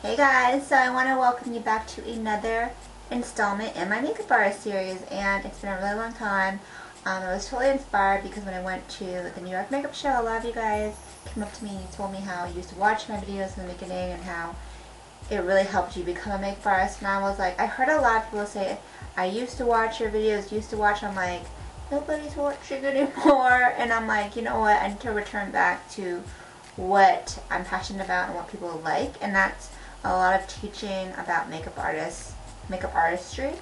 Hey guys, so I want to welcome you back to another installment in my makeup artist series, and it's been a really long time. I was totally inspired because when I went to the New York makeup show, a lot of you guys came up to me and told me how you used to watch my videos in the beginning and how it really helped you become a makeup artist. And I was like, I heard a lot of people say, I used to watch your videos, used to watch. I'm like, nobody's watching anymore. And I'm like, you know what, I need to return back to what I'm passionate about and what people like, and that's a lot of teaching about makeup artistry,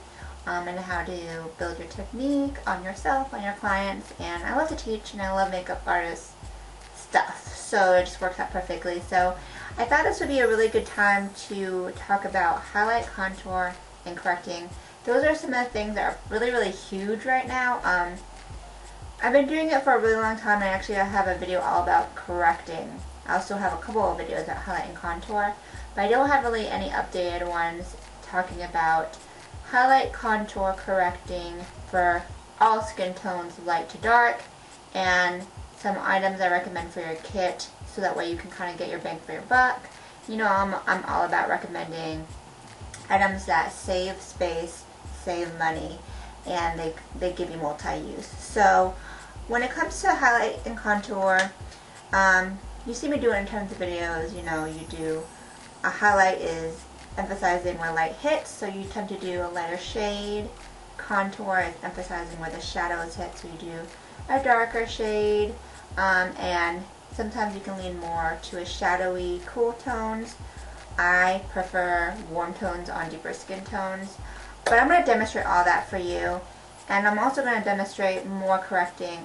and how to build your technique on yourself, on your clients. And I love to teach, and I love makeup artist stuff, so it just works out perfectly. So I thought this would be a really good time to talk about highlight, contour, and correcting. Those are some of the things that are really huge right now. I've been doing it for a really long time, and actually I have a video all about correcting. I also have a couple of videos about highlight and contour, but I don't have really any updated ones talking about highlight, contour, correcting for all skin tones, light to dark, and some items I recommend for your kit, so that way you can kind of get your bang for your buck. You know, I'm all about recommending items that save space, save money, and they give you multi-use. So when it comes to highlight and contour, you see me do it in terms of videos. You know, you do a highlight is emphasizing where light hits, so you tend to do a lighter shade. Contour is emphasizing where the shadows hit, so you do a darker shade, and sometimes you can lean more to a shadowy, cool tones. I prefer warm tones on deeper skin tones, but I'm going to demonstrate all that for you, and I'm also going to demonstrate more correcting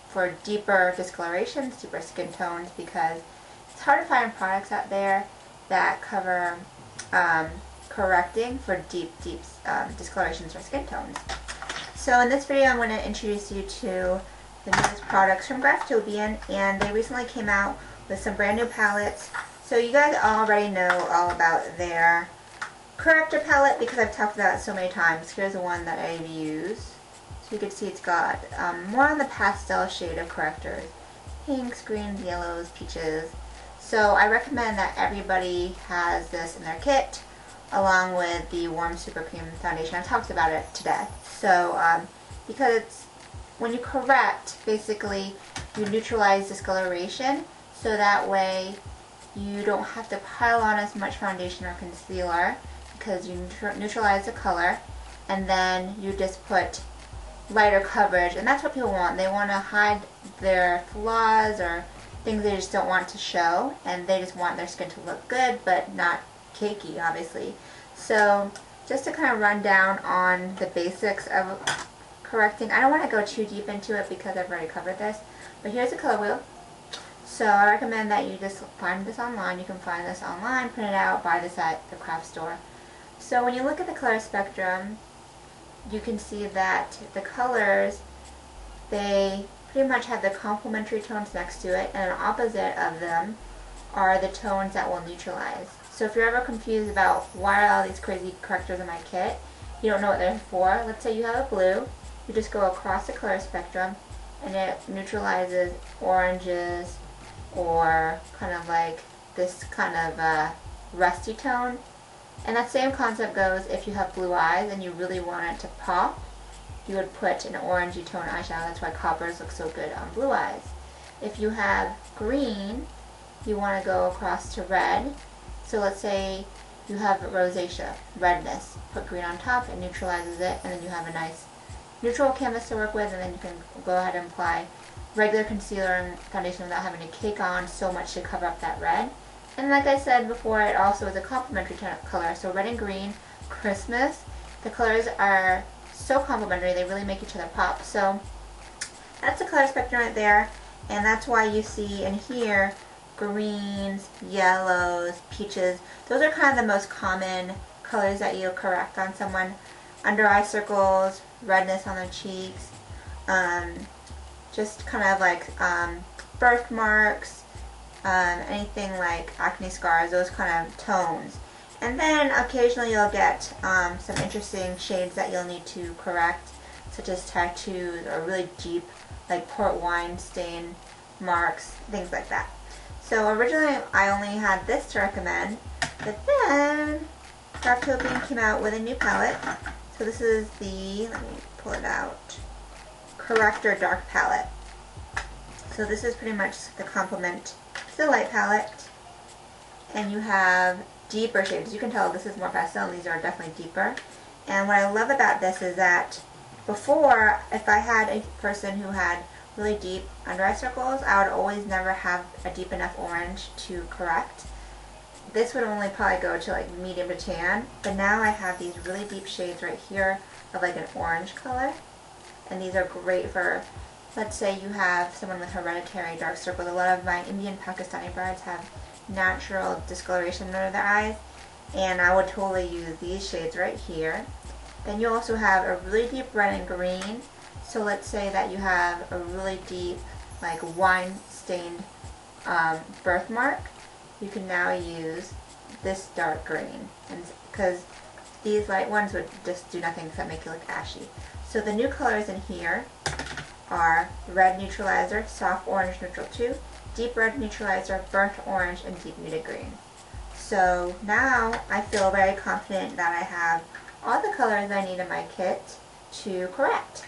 for deeper discolorations, deeper skin tones, because it's hard to find products out there that cover correcting for deep discolorations for skin tones. So in this video I'm going to introduce you to the newest products from Graftobian, and they recently came out with some brand new palettes. So you guys already know all about their corrector palette because I've talked about it so many times. Here's the one that I use. So you can see it's got more on the pastel shade of correctors. Pinks, greens, yellows, peaches. So I recommend that everybody has this in their kit, along with the Warm Super Cream Foundation. I've talked about it to death. So because it's, when you correct, basically you neutralize discoloration, so that way you don't have to pile on as much foundation or concealer, because you neutralize the color, and then you just put lighter coverage. And that's what people want. They want to hide their flaws or things they just don't want to show, and they just want their skin to look good but not cakey, obviously. So just to kind of run down on the basics of correcting, I don't want to go too deep into it because I've already covered this, but here's the color wheel. So I recommend that you just find this online. You can find this online, print it out, buy this at the craft store. So when you look at the color spectrum, you can see that the colors, they pretty much have the complementary tones next to it, and opposite of them are the tones that will neutralize. So if you're ever confused about why are all these crazy correctors in my kit, you don't know what they're for, let's say you have a blue, you just go across the color spectrum and it neutralizes oranges, or kind of like this kind of rusty tone. And that same concept goes if you have blue eyes and you really want it to pop, you would put an orangey tone eyeshadow. That's why coppers look so good on blue eyes. If you have green, you want to go across to red. So let's say you have rosacea, redness. Put green on top, it neutralizes it, and then you have a nice neutral canvas to work with, and then you can go ahead and apply regular concealer and foundation without having to cake on so much to cover up that red. And like I said before, it also is a complementary color. So red and green, Christmas, the colors are so complementary, they really make each other pop. So that's the color spectrum right there, and that's why you see in here greens, yellows, peaches. Those are kind of the most common colors that you'll correct on someone. Under eye circles, redness on the cheeks, just kind of like birthmarks, anything like acne scars, those kind of tones. And then occasionally you'll get some interesting shades that you'll need to correct, such as tattoos or really deep, like port wine stain marks, things like that. So So originally I only had this to recommend, but then Graftobian came out with a new palette. So this is the, let me pull it out, Corrector Dark Palette. So this is pretty much the complement to the light palette. And you have deeper shades. As you can tell, this is more pastel and these are definitely deeper. And what I love about this is that before, if I had a person who had really deep under eye circles, I would always never have a deep enough orange to correct. This would only probably go to like medium to tan, but now I have these really deep shades right here of like an orange color. And these are great for, let's say you have someone with hereditary dark circles. A lot of my Indian Pakistani brides have natural discoloration under their eyes, and I would totally use these shades right here. Then you also have a really deep red and green. So let's say that you have a really deep, like wine stained birthmark. You can now use this dark green, and because these light ones would just do nothing except make you look ashy. So the new colors in here are red neutralizer, soft orange neutral 2, deep red neutralizer, burnt orange, and deep muted green. So now I feel very confident that I have all the colors I need in my kit to correct.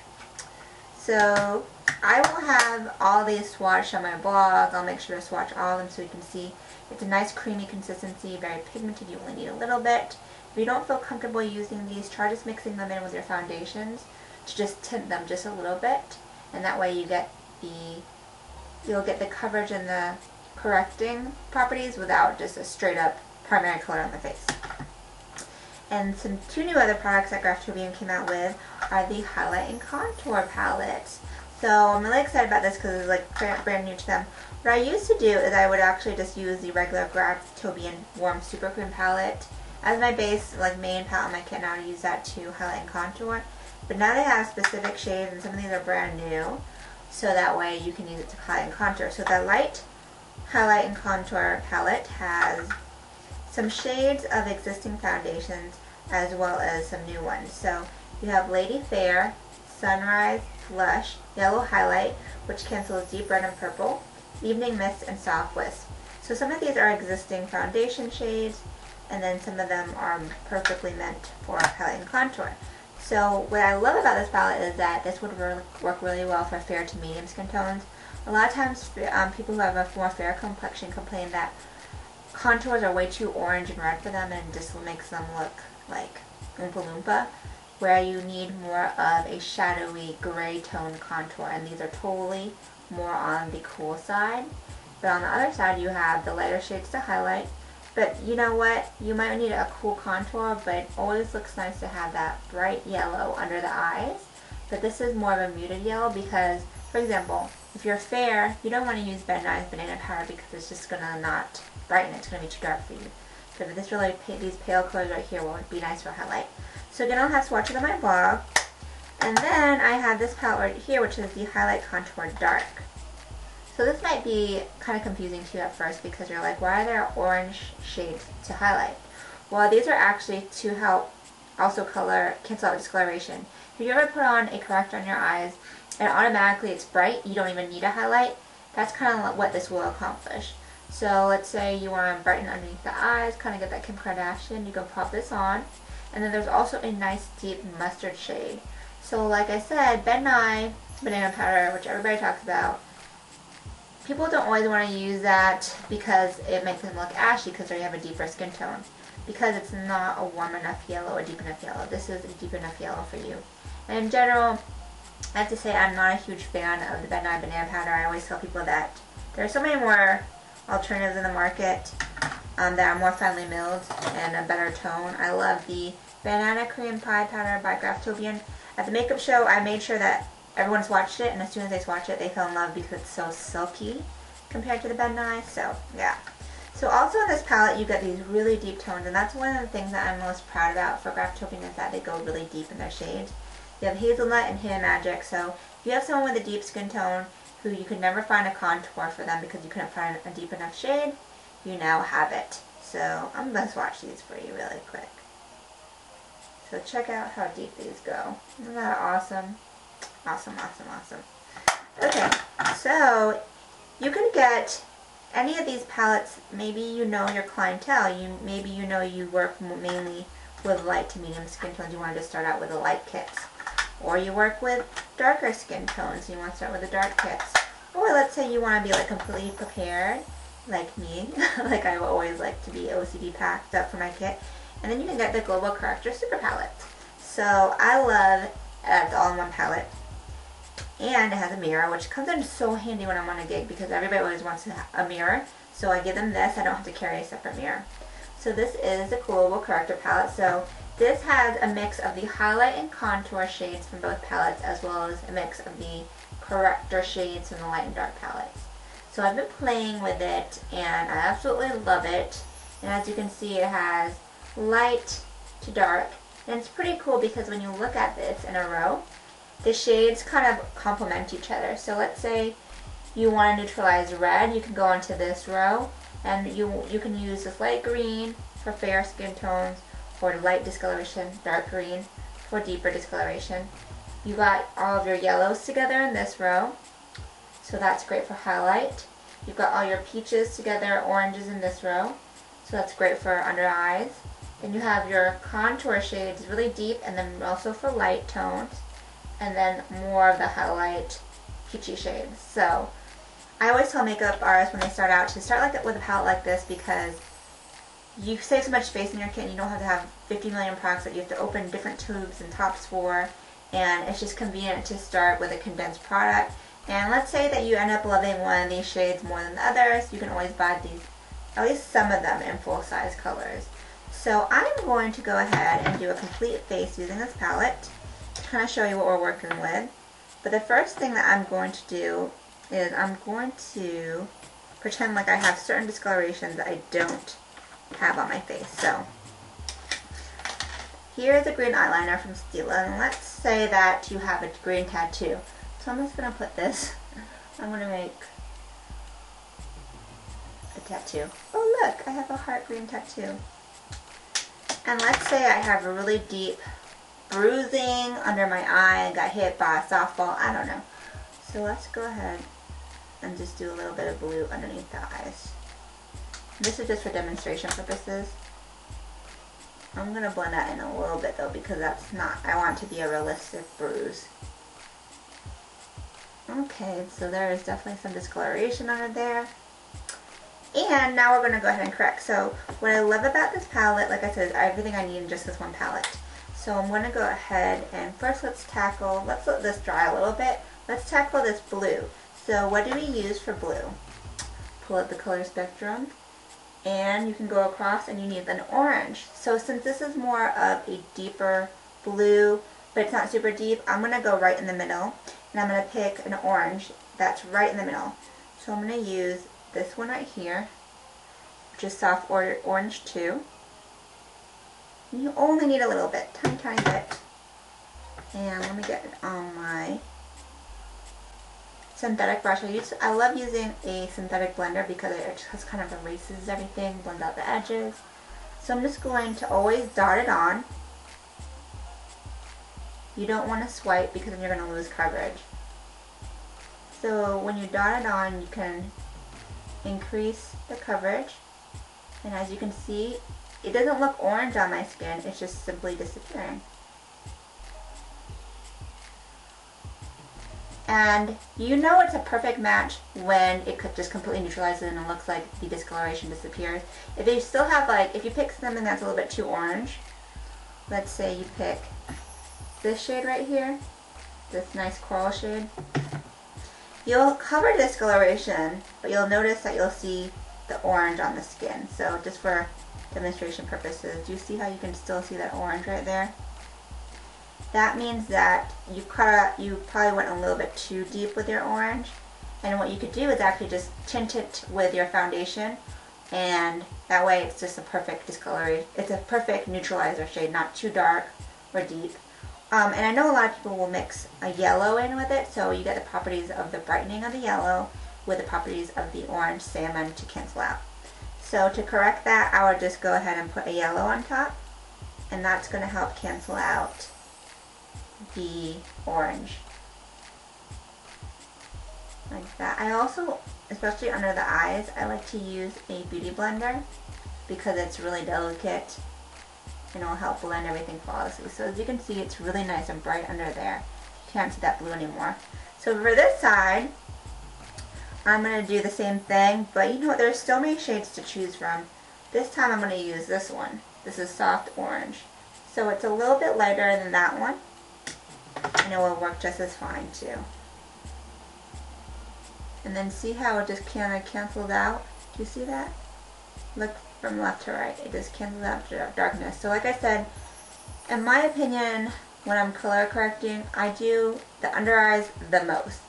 So I will have all these swatched on my blog. I'll make sure to swatch all of them so you can see. It's a nice creamy consistency, very pigmented. You only need a little bit. If you don't feel comfortable using these, try just mixing them in with your foundations to just tint them just a little bit, and that way you'll get the coverage and the correcting properties without just a straight up primary color on the face. And two new other products that Graftobian came out with are the highlight and contour palettes. So I'm really excited about this because it's like brand new to them. What I used to do is I would actually just use the regular Graftobian Warm Super Cream palette as my base, like main palette on my kit. Now I use that to highlight and contour. But now they have specific shades, and some of these are brand new, so that way you can use it to highlight and contour. So the light highlight and contour palette has some shades of existing foundations as well as some new ones. So you have Lady Fair, Sunrise, Flush, Yellow Highlight, which cancels deep red and purple, Evening Mist, and Soft Wisp. So some of these are existing foundation shades, and then some of them are perfectly meant for highlight and contour. So what I love about this palette is that this would work really well for fair to medium skin tones. A lot of times people who have a more fair complexion complain that contours are way too orange and red for them, and just makes them look like Oompa Loompa, where you need more of a shadowy gray tone contour, and these are totally more on the cool side. But on the other side you have the lighter shades to highlight. But you know what? You might need a cool contour, but it always looks nice to have that bright yellow under the eyes. But this is more of a muted yellow because, for example, if you're fair, you don't want to use Ben Nye's banana powder because it's just going to not brighten it. It's going to be too dark for you. So this really, these pale colors right here will be nice for highlight. So again, I'll have swatches on my blog. And then I have this palette right here, which is the Highlight Contour Dark. So this might be kind of confusing to you at first because you're like, why are there orange shades to highlight? Well, these are actually to help also cancel out discoloration. If you ever put on a corrector on your eyes and automatically it's bright, you don't even need a highlight, that's kind of what this will accomplish. So let's say you want to brighten underneath the eyes, kind of get that Kim Kardashian, you can pop this on. And then there's also a nice deep mustard shade. So like I said, Ben Nye banana powder, which everybody talks about, people don't always want to use that because it makes them look ashy because they have a deeper skin tone. Because it's not a warm enough yellow or deep enough yellow. This is a deep enough yellow for you. And in general, I have to say I'm not a huge fan of the Ben Nye banana powder. I always tell people that there are so many more alternatives in the market that are more finely milled and a better tone. I love the Banana Cream Pie Powder by Graftobian. At the makeup show, I made sure that everyone swatched it, and as soon as they swatched it, they fell in love because it's so silky compared to the Ben Nye. So, yeah. So also in this palette, you get these really deep tones, and that's one of the things that I'm most proud about for Graftobian is that they go really deep in their shades. You have Hazelnut and Hidden Magic, so if you have someone with a deep skin tone who you could never find a contour for them because you couldn't find a deep enough shade, you now have it. So I'm going to swatch these for you really quick. So check out how deep these go. Isn't that awesome? Awesome, awesome, awesome. Okay, so you can get any of these palettes, maybe you know your clientele. Maybe you know you work mainly with light to medium skin tones. You wanted to start out with the light kits. Or you work with darker skin tones. You want to start with the dark kits. Or let's say you want to be like completely prepared, like me. Like I always like to be OCD packed up for my kit. And then you can get the Global Corrector Super Palette. So I love it's all-in-one palette. And it has a mirror, which comes in so handy when I'm on a gig because everybody always wants a mirror. So I give them this. I don't have to carry a separate mirror. So this is the Global Corrector Palette. So this has a mix of the highlight and contour shades from both palettes, as well as a mix of the corrector shades from the light and dark palettes. So I've been playing with it, and I absolutely love it. And as you can see, it has light to dark. And it's pretty cool because when you look at this in a row, the shades kind of complement each other. So let's say you want to neutralize red, you can go into this row, and you can use this light green for fair skin tones, or light discoloration, dark green for deeper discoloration. You got all of your yellows together in this row, so that's great for highlight. You've got all your peaches together, oranges in this row, so that's great for under eyes. Then you have your contour shades really deep, and then also for light tones, and then more of the highlight peachy shades. So I always tell makeup artists when they start out to start like with a palette like this because you save so much space in your kit and you don't have to have 50 million products that you have to open different tubes and tops for, and it's just convenient to start with a condensed product. And let's say that you end up loving one of these shades more than the others, you can always buy these, at least some of them, in full size colors. So I'm going to go ahead and do a complete face using this palette to kind of show you what we're working with. But the first thing that I'm going to do is I'm going to pretend like I have certain discolorations that I don't have on my face. So here's a green eyeliner from Stila, and let's say that you have a green tattoo. So I'm just going to put this, I'm going to make a tattoo. Oh look, I have a heart green tattoo. And let's say I have a really deep bruising under my eye and got hit by a softball, I don't know. So let's go ahead and just do a little bit of blue underneath the eyes. This is just for demonstration purposes. I'm going to blend that in a little bit though because that's not, I want it to be a realistic bruise. Okay, so there is definitely some discoloration under there. And now we're going to go ahead and correct. So what I love about this palette, like I said, is everything I need in just this one palette. So I'm going to go ahead and first let's let this dry a little bit. Let's tackle this blue. So what do we use for blue? Pull up the color spectrum, and you can go across and you need an orange. So since this is more of a deeper blue, but it's not super deep, I'm going to go right in the middle, and I'm going to pick an orange that's right in the middle. So I'm going to use this one right here, which is soft orange 2. And you only need a little bit, tiny bit. And let me get it on my synthetic brush. I love using a synthetic blender because it just kind of erases everything, blends out the edges. So I'm just going to always dot it on. You don't want to swipe because then you're going to lose coverage. So when you dot it on, you can increase the coverage, and as you can see, it doesn't look orange on my skin, it's just simply disappearing. And you know it's a perfect match when it could just completely neutralize it and it looks like the discoloration disappears. If you still have if you pick something that's a little bit too orange, let's say you pick this shade right here, this nice coral shade, you'll cover discoloration, but you'll notice that you'll see the orange on the skin. So just for demonstration purposes, do you see how you can still see that orange right there? That means that you probably went a little bit too deep with your orange, and what you could do is actually just tint it with your foundation, and that way it's just a perfect discoloration. It's a perfect neutralizer shade, not too dark or deep. And I know a lot of people will mix a yellow in with it, so you get the properties of the brightening of the yellow with the properties of the orange salmon to cancel out. So to correct that, I would just go ahead and put a yellow on top, and that's going to help cancel out the orange. like that. I also, especially under the eyes, I like to use a beauty blender because it's really delicate and it'll help blend everything flawlessly. So as you can see, it's really nice and bright under there. You can't see that blue anymore. So for this side, I'm going to do the same thing, but you know what, there's so many shades to choose from. This time I'm going to use this one. This is soft orange. So it's a little bit lighter than that one, and it will work just as fine too. And then see how it just kind of canceled out? Do you see that? Look from left to right. It just cancels out the darkness. So like I said, in my opinion, when I'm color correcting, I do the under eyes the most.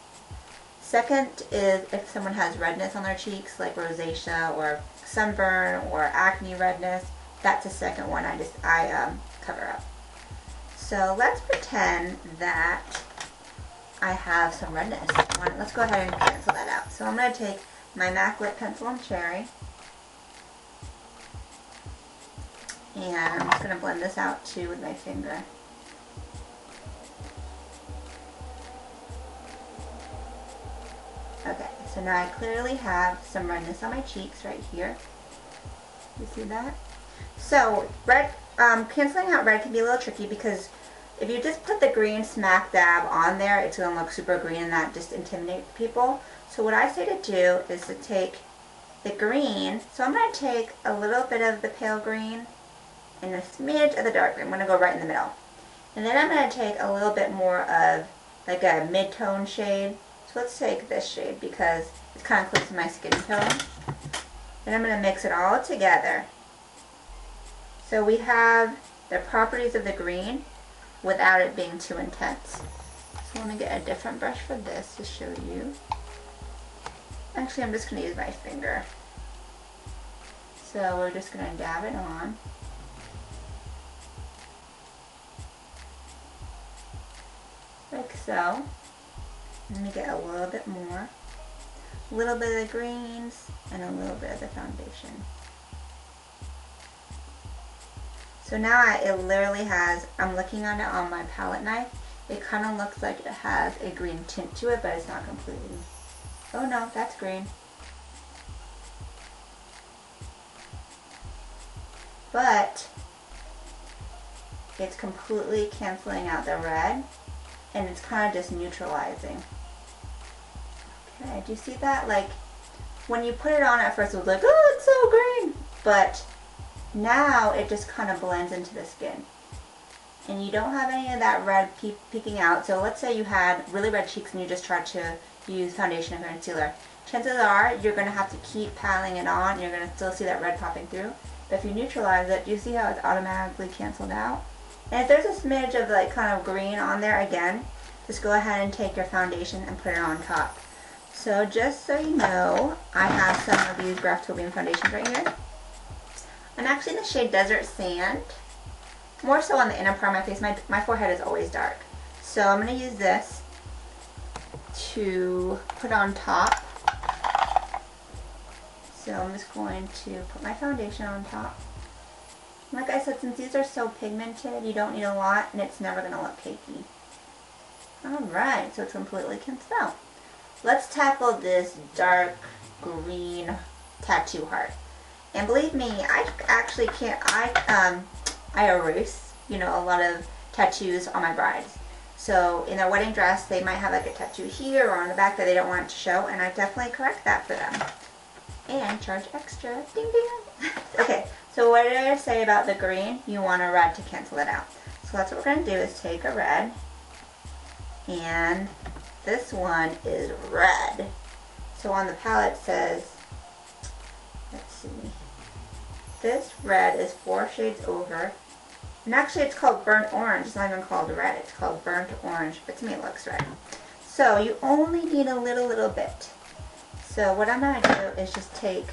Second is if someone has redness on their cheeks, like rosacea or sunburn or acne redness, that's the second one I cover up. So let's pretend that I have some redness. Let's go ahead and cancel that out. So I'm going to take my MAC lip pencil in Cherry, and I'm just going to blend this out too with my finger. Okay, so now I clearly have some redness on my cheeks right here. You see that? So red, canceling out red can be a little tricky because if you just put the green smack dab on there, it's going to look super green and that just intimidates people. So what I say to do is to take the green. So I'm going to take a little bit of the pale green and a smidge of the dark green. I'm going to go right in the middle. And then I'm going to take a little bit more of like a mid-tone shade. So let's take this shade because it's kind of close to my skin tone. Then I'm going to mix it all together. So we have the properties of the green without it being too intense. So I'm going to get a different brush for this to show you. Actually, I'm just going to use my finger. So we're just going to dab it on. Like so. Let me get a little bit more. A little bit of the greens and a little bit of the foundation. So now it literally has, I'm looking at it on my palette knife, it kind of looks like it has a green tint to it, but it's not completely. Oh no, that's green. But it's completely canceling out the red, and it's kind of just neutralizing. Okay, do you see that? Like, when you put it on at first, it was like, oh, it's so green, but now it just kind of blends into the skin. And you don't have any of that red peeking out. So let's say you had really red cheeks and you just tried to use foundation or concealer. Chances are you're going to have to keep piling it on. You're going to still see that red popping through. But if you neutralize it, do you see how it's automatically canceled out? And if there's a smidge of like kind of green on there again, just go ahead and take your foundation and put it on top. So just so you know, I have some of these Graftobian foundations right here. I'm actually in the shade Desert Sand. More so on the inner part of my face. My forehead is always dark. So I'm going to use this to put on top. So I'm just going to put my foundation on top. Like I said, since these are so pigmented, you don't need a lot and it's never going to look cakey. Alright, so it's completely canceled out. Let's tackle this dark green tattoo heart. And believe me, I actually can't, I erase, you know, a lot of tattoos on my brides. So in their wedding dress, they might have like a tattoo here or on the back that they don't want it to show, and I definitely correct that for them. And charge extra. Ding ding. Okay, so what did I say about the green? You want a red to cancel it out. So that's what we're going to do is take a red, and this one is red. So on the palette it says, let's see, this red is 4 shades over. And actually it's called burnt orange. It's not even called red. It's called burnt orange. But to me it looks red. So you only need a little bit. So what I'm going to do is just take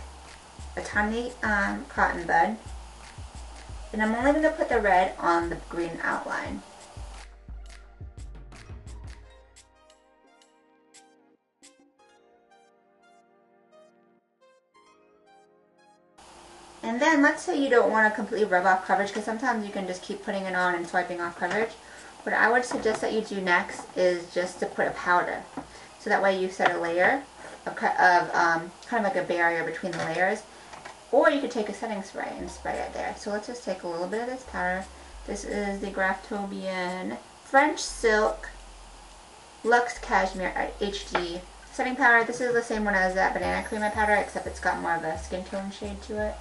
a tiny cotton bud. And I'm only going to put the red on the green outline. And then let's say you don't want to completely rub off coverage, because sometimes you can just keep putting it on and swiping off coverage. What I would suggest that you do next is just to put a powder. So that way you set a layer of kind of like a barrier between the layers. Or you could take a setting spray and spray it there. So let's just take a little bit of this powder. This is the Graftobian French Silk Luxe Cashmere HD setting powder. This is the same one as that Banana Crema powder, except it's got more of a skin tone shade to it.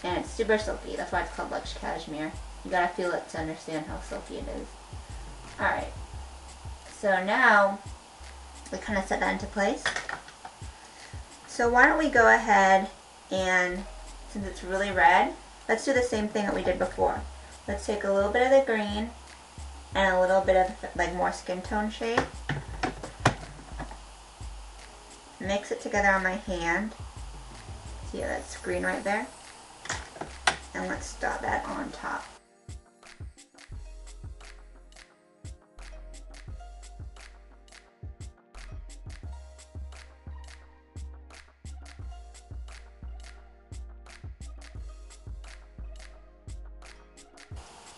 And it's super silky. That's why it's called Luxe Cashmere. You gotta feel it to understand how silky it is. Alright. So now we kind of set that into place. So why don't we go ahead and, since it's really red, let's do the same thing that we did before. Let's take a little bit of the green and a little bit of like more skin tone shade. Mix it together on my hand. See, that's green right there. And let's dot that on top.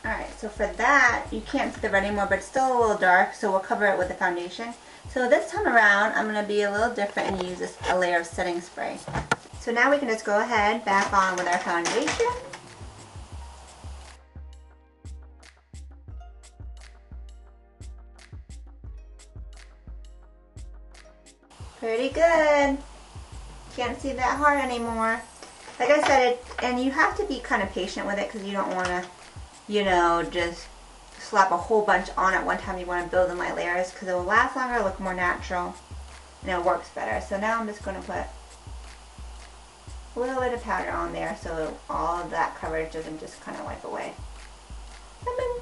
Alright, so for that, you can't see the red anymore, but it's still a little dark, so we'll cover it with the foundation. So this time around, I'm going to be a little different and use a layer of setting spray. So now we can just go ahead, back on with our foundation. Pretty good. Can't see that hard anymore. Like I said, and you have to be kind of patient with it because you don't want to, you know, just slap a whole bunch on at one time. You want to build in my layers because it will last longer, look more natural, and it works better. So now I'm just going to put a little bit of powder on there so all of that coverage doesn't just kind of wipe away. I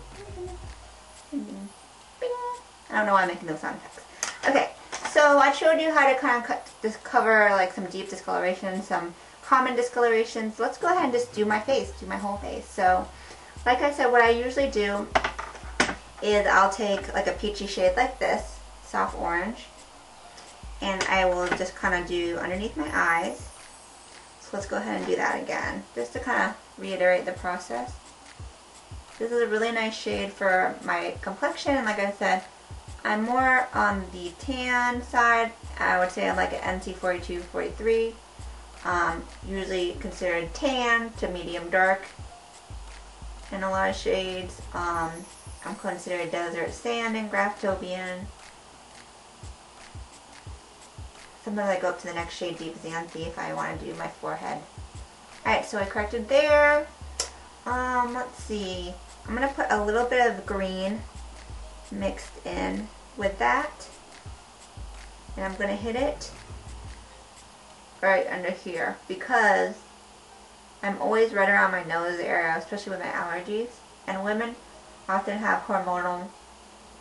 don't know why I'm making those sound effects. Okay, so I showed you how to kind of cover like some deep discoloration, some common discolorations. Let's go ahead and just do my face, do my whole face. So like I said, what I usually do is I'll take like a peachy shade like this, soft orange, and I will just kind of do underneath my eyes. So let's go ahead and do that again, just to kind of reiterate the process. This is a really nice shade for my complexion, and like I said, I'm more on the tan side. I would say I'm like an NC42, 43. Usually considered tan to medium dark in a lot of shades. I'm considered desert sand in Graftobian. Sometimes I go up to the next shade, deep xanthe, if I want to do my forehead. Alright, so I corrected there. Let's see. I'm going to put a little bit of green mixed in with that. And I'm going to hit it right under here because I'm always right around my nose area, especially with my allergies. And women often have hormonal,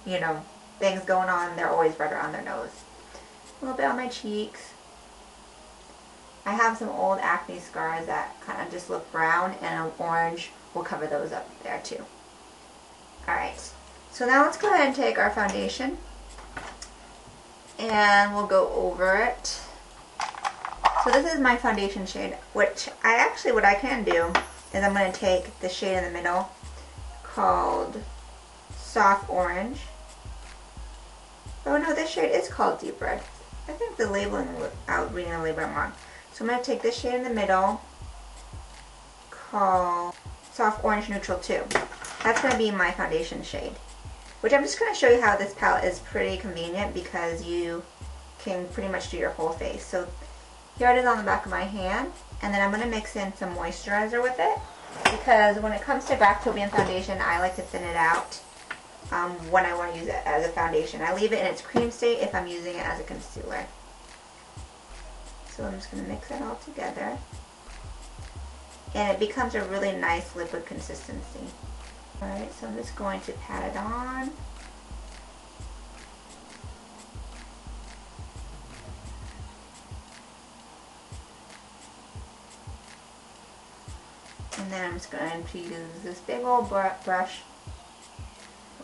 you know, things going on. They're always right around their nose. A little bit on my cheeks. I have some old acne scars that kind of just look brown, and an orange will cover those up there too. Alright, so now let's go ahead and take our foundation and we'll go over it. So this is my foundation shade, which what I can do is I'm going to take the shade in the middle called Soft Orange. Oh no, this shade is called Deep Red. I think the labeling, I was reading the labeling wrong. So I'm going to take this shade in the middle called Soft Orange Neutral 2. That's going to be my foundation shade. Which I'm just going to show you how this palette is pretty convenient because you can pretty much do your whole face. So here it is on the back of my hand. And then I'm going to mix in some moisturizer with it. Because when it comes to Graftobian foundation, I like to thin it out when I want to use it as a foundation. I leave it in its cream state if I'm using it as a concealer. So I'm just going to mix it all together. And it becomes a really nice liquid consistency. Alright, so I'm just going to pat it on. And then I'm just going to use this big old brush,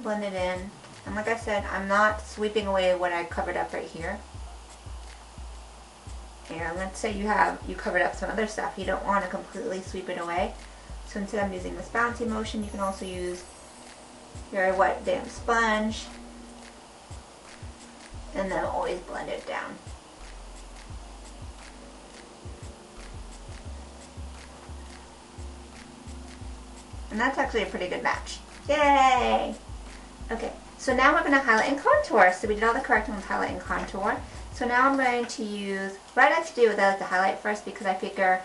blend it in. And like I said, I'm not sweeping away what I covered up right here. And let's say you covered up some other stuff. You don't want to completely sweep it away. So instead I'm using this bouncy motion. You can also use your wet damp sponge and then always blend it down. And that's actually a pretty good match. Yay! Okay, so now we're going to highlight and contour. So we did all the correcting with highlight and contour. So now I'm going to use, what I like to do is I like to highlight first because I figure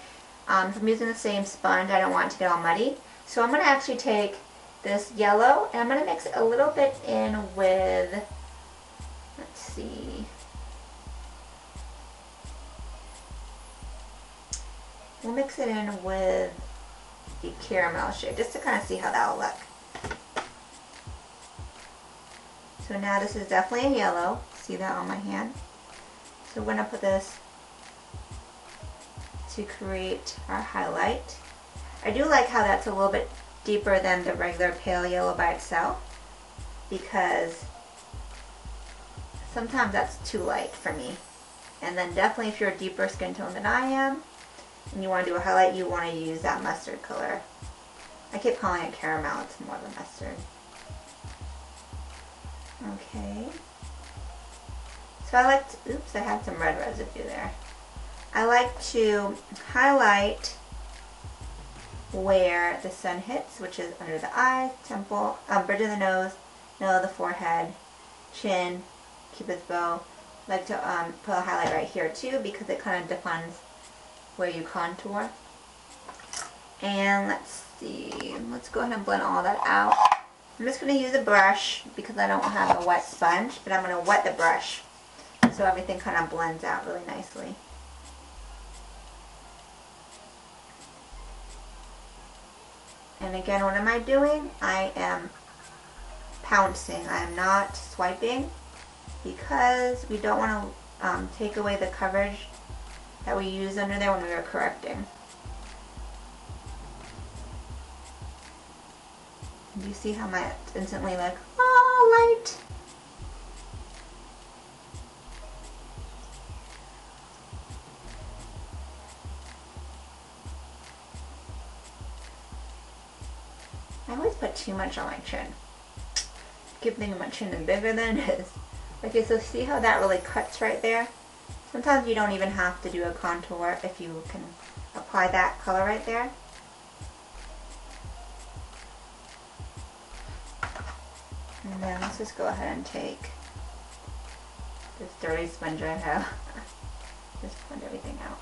if I'm using the same sponge, I don't want it to get all muddy. So I'm going to actually take this yellow and I'm going to mix it a little bit in with, let's see, we'll mix it in with the caramel shade just to kind of see how that will look. So now this is definitely a yellow. See that on my hand? So we're going to put this to create our highlight. I do like how that's a little bit deeper than the regular pale yellow by itself because sometimes that's too light for me. And then definitely if you're a deeper skin tone than I am and you want to do a highlight, you want to use that mustard color. I keep calling it caramel, it's more than mustard. Okay. So I like to, oops, I had some red residue there. I like to highlight where the sun hits, which is under the eye, temple, bridge of the nose, middle of the forehead, chin, cupid's bow. I like to put a highlight right here too because it kind of defines where you contour. And let's see, let's go ahead and blend all that out. I'm just going to use a brush because I don't have a wet sponge, but I'm going to wet the brush so everything kind of blends out really nicely. And again, what am I doing? I am pouncing. I am not swiping because we don't want to take away the coverage that we used under there when we were correcting. Do you see how my instantly like, oh, light? I always put too much on my chin. I keep thinking my chin is bigger than it is. Okay, so see how that really cuts right there? Sometimes you don't even have to do a contour if you can apply that color right there. And then let's just go ahead and take this dirty sponge I have. Just blend everything out.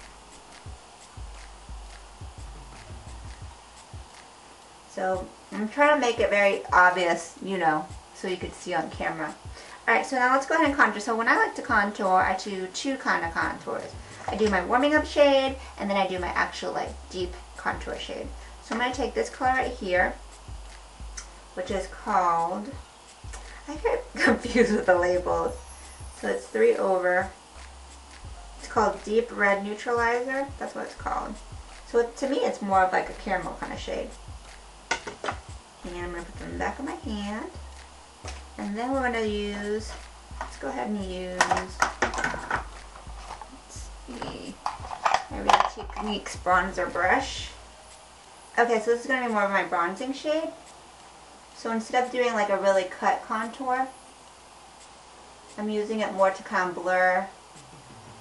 So I'm trying to make it very obvious, you know, so you could see on camera. Alright, so now let's go ahead and contour. So when I like to contour, I do two kind of contours. I do my warming up shade, and then I do my actual like deep contour shade. So I'm going to take this color right here, which is called, I get confused with the labels. So it's 3 over. It's called Deep Red Neutralizer. That's what it's called. So to me, it's more of like a caramel kind of shade. And I'm going to put them in the back of my hand. And then we're going to use, let's go ahead and use, let's see, my Real Techniques bronzer brush. Okay, so this is going to be more of my bronzing shade. So instead of doing like a really cut contour, I'm using it more to kind of blur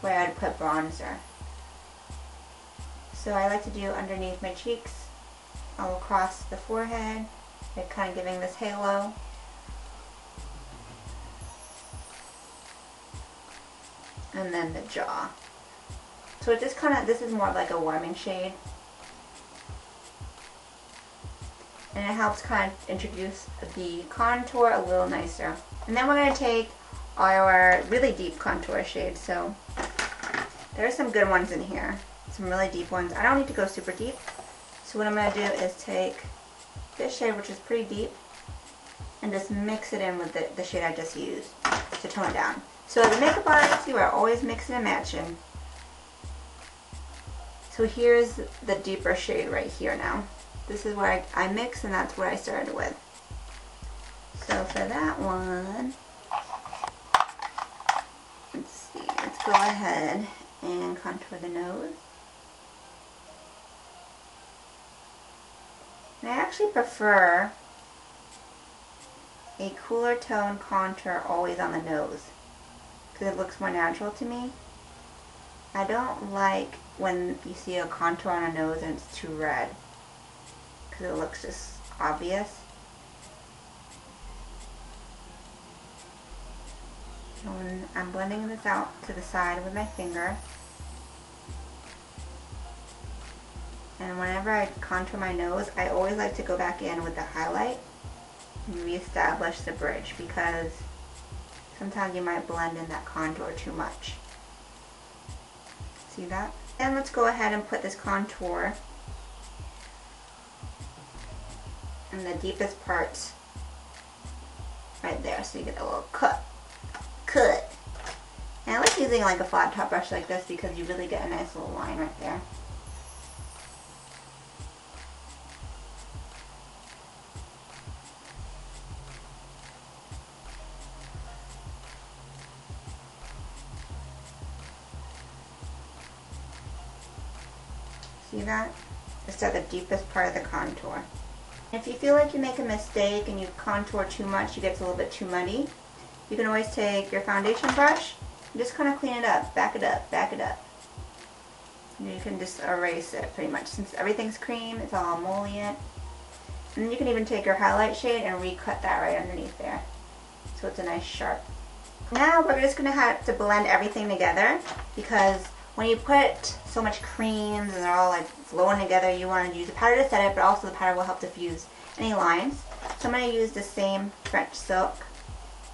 where I'd put bronzer. So I like to do underneath my cheeks, all across the forehead, like kind of giving this halo. And then the jaw. So it just kind of, this is more of like a warming shade. And it helps kind of introduce the contour a little nicer. And then we're going to take our really deep contour shade. So there are some good ones in here. Some really deep ones. I don't need to go super deep. So what I'm going to do is take this shade, which is pretty deep, and just mix it in with the shade I just used to tone it down. So as a makeup artist, you are always mixing and matching. So here's the deeper shade right here now. This is where I mix, and that's what I started with. So for that one, let's see, let's go ahead and contour the nose. And I actually prefer a cooler tone contour always on the nose, because it looks more natural to me. I don't like when you see a contour on a nose and it's too red, because it looks just obvious. And I'm blending this out to the side with my finger. And whenever I contour my nose, I always like to go back in with the highlight and reestablish the bridge, because sometimes you might blend in that contour too much. See that? And let's go ahead and put this contour in the deepest parts right there, so you get a little cut. And I like using like a flat top brush like this because you really get a nice little line right there. See that? Just at the deepest part of the contour. If you feel like you make a mistake and you contour too much, it gets a little bit too muddy, you can always take your foundation brush and just kind of clean it up, back it up, back it up. And you can just erase it pretty much. Since everything's cream, it's all emollient. And then you can even take your highlight shade and recut that right underneath there, so it's a nice sharp. Now we're just going to have to blend everything together, because when you put so much creams and they're all like flowing together, you want to use the powder to set it, but also the powder will help diffuse any lines. So I'm going to use the same French silk,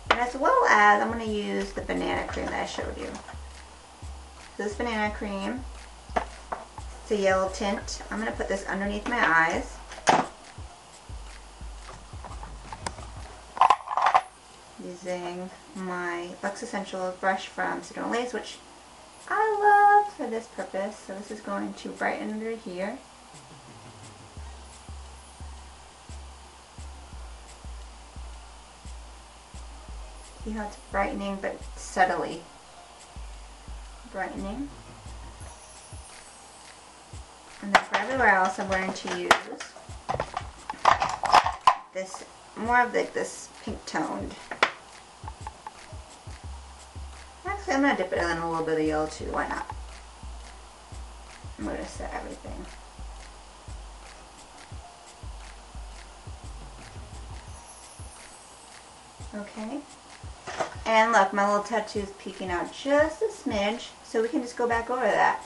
and as well as I'm going to use the banana cream that I showed you. This banana cream, it's a yellow tint. I'm going to put this underneath my eyes. Using my Luxe Essentials brush from Skintones Lace, which I love for this purpose. So this is going to brighten under here. See how it's brightening, but subtly brightening. And then for everywhere else, I'm going to use this, more of this pink toned. Actually, I'm going to dip it in a little bit of yellow too. Why not? I'm going to set everything. Okay. And look, my little tattoo is peeking out just a smidge, so we can just go back over that.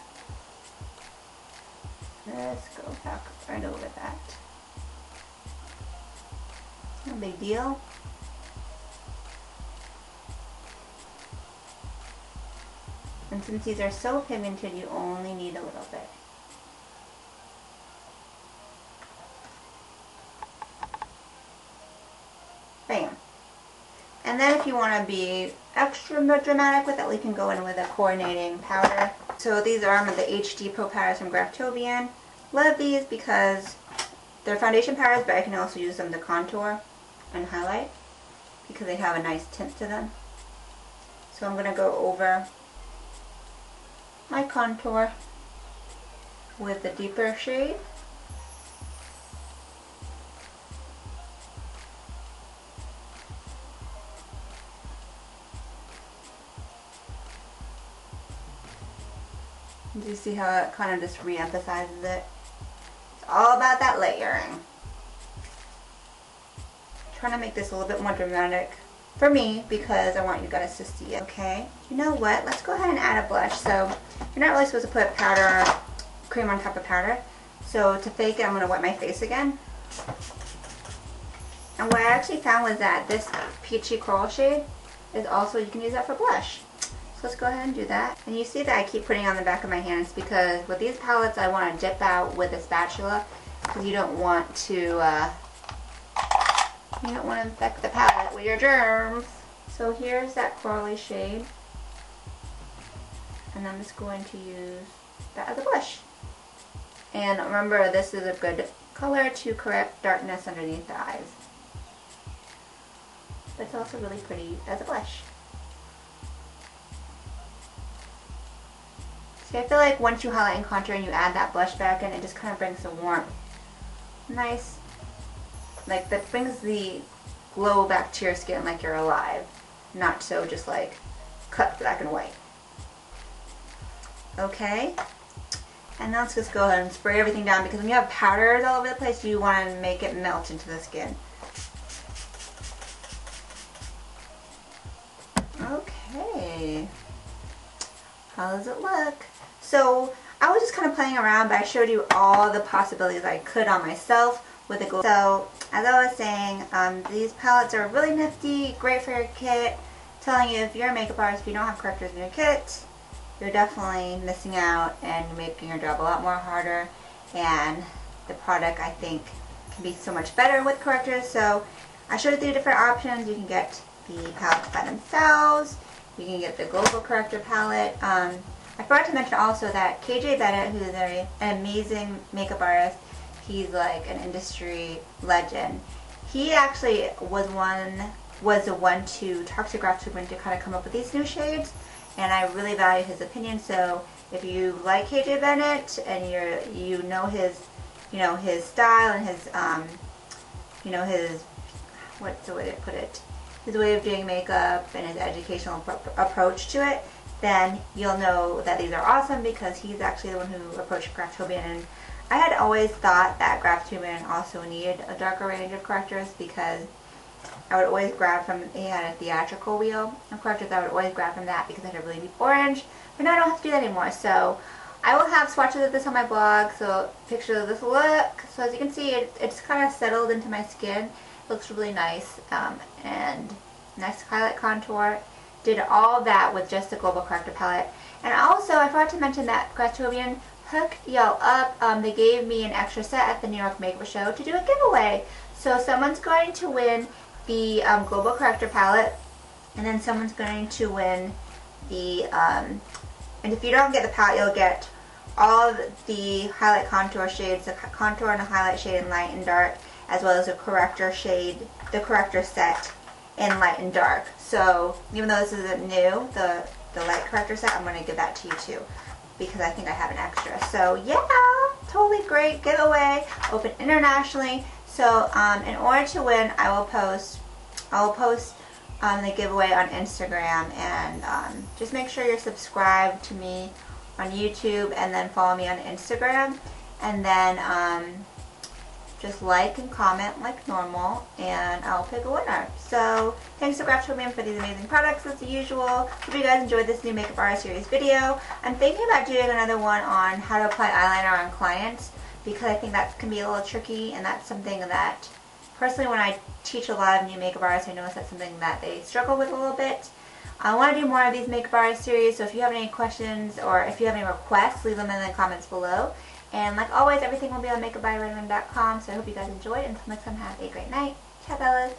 Let's go back right over that. No big deal. And since these are so pigmented, you only need a little bit. Bam. And then if you want to be extra dramatic with it, you can go in with a coordinating powder. So these are the HD Pro powders from Graftobian. Love these because they're foundation powders, but I can also use them to contour and highlight because they have a nice tint to them. So I'm going to go over my contour with the deeper shade. Do you see how it kind of just re-emphasizes it? It's all about that layering. I'm trying to make this a little bit more dramatic for me because I want you guys to see it. Okay, you know what? Let's go ahead and add a blush. So you're not really supposed to put powder, cream on top of powder. So to fake it, I'm going to wet my face again. And what I actually found was that this peachy coral shade is also, you can use that for blush. So let's go ahead and do that. And you see that I keep putting it on the back of my hands because with these palettes I want to dip out with a spatula because you don't want to infect the palette with your germs. So here's that corally shade, and I'm just going to use that as a blush. And remember, this is a good color to correct darkness underneath the eyes. But it's also really pretty as a blush. See, I feel like once you highlight and contour and you add that blush back in, it just kind of brings the warmth. Nice. Like, that brings the glow back to your skin like you're alive. Not so just like cut black and white. Okay, and now let's just go ahead and spray everything down, because when you have powders all over the place, you want to make it melt into the skin. Okay, how does it look? So I was just kind of playing around, but I showed you all the possibilities I could on myself with the gold. So as I was saying, these palettes are really nifty, great for your kit. Telling you, if you're a makeup artist, if you don't have correctors in your kit, you're definitely missing out and making your job a lot more harder. And the product, I think, can be so much better with correctors. So I showed you 3 different options. You can get the palettes by themselves. You can get the global corrector palette. I forgot to mention also that KJ Bennett, who is an amazing makeup artist, he's like an industry legend. He actually was the one to talk to Graftobian to kind of come up with these new shades, and I really value his opinion. So if you like KJ Bennett and you know his style and his his, what's the way to put it, his way of doing makeup and his educational approach to it, then you'll know that these are awesome, because he's actually the one who approached Graftobian. And I had always thought that Graftobian also needed a darker range of correctors, because I would always grab from, he had a theatrical wheel of correctors, I would always grab from that because I had a really deep orange, but now I don't have to do that anymore. So I will have swatches of this on my blog, so pictures of this look. So as you can see, it's kind of settled into my skin. It looks really nice, and nice highlight contour. Did all that with just the Global Corrector palette. And also, I forgot to mention that Graftobian hooked y'all up. They gave me an extra set at the New York Makeup Show to do a giveaway. So someone's going to win the Global Corrector palette, and then someone's going to win the, and if you don't get the palette, you'll get all of the highlight contour shades, the contour and the highlight shade in light and dark, as well as the corrector shade, the corrector set in light and dark. So even though this isn't new, the light corrector set, I'm going to give that to you too, because I think I have an extra. So yeah, totally great giveaway, open internationally. So in order to win, I will post the giveaway on Instagram, and just make sure you're subscribed to me on YouTube, and then follow me on Instagram, and then just like and comment like normal, and I'll pick a winner. So thanks to Graftobian for these amazing products as usual. Hope you guys enjoyed this new makeup artist series video. I'm thinking about doing another one on how to apply eyeliner on clients, because I think that can be a little tricky, and that's something that personally, when I teach a lot of new makeup artists, I notice that's something that they struggle with a little bit. I want to do more of these makeup artist series, so if you have any questions or if you have any requests, leave them in the comments below. And like always, everything will be on makeupbyraymond.com, so I hope you guys enjoyed. Until next time, have a great night. Ciao, Bellas.